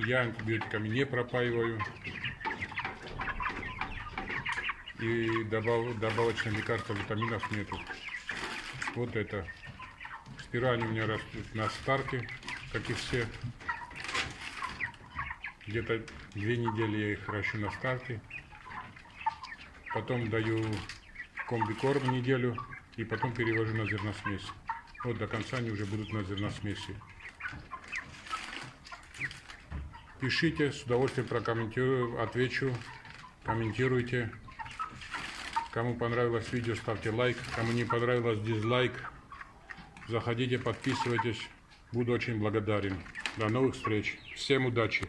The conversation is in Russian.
Я антибиотиками не пропаиваю. И добавочных лекарств, витаминов нету. Вот это. Сперва они у меня растут на старте, как и все. Где-то 2 недели я их ращу на старте. Потом даю комбикорм неделю и потом перевожу на зерносмесь. Вот до конца они уже будут на зерносмеси. Пишите, с удовольствием прокомментирую, отвечу, комментируйте. Кому понравилось видео, ставьте лайк. Кому не понравилось, дизлайк. Заходите, подписывайтесь. Буду очень благодарен. До новых встреч. Всем удачи!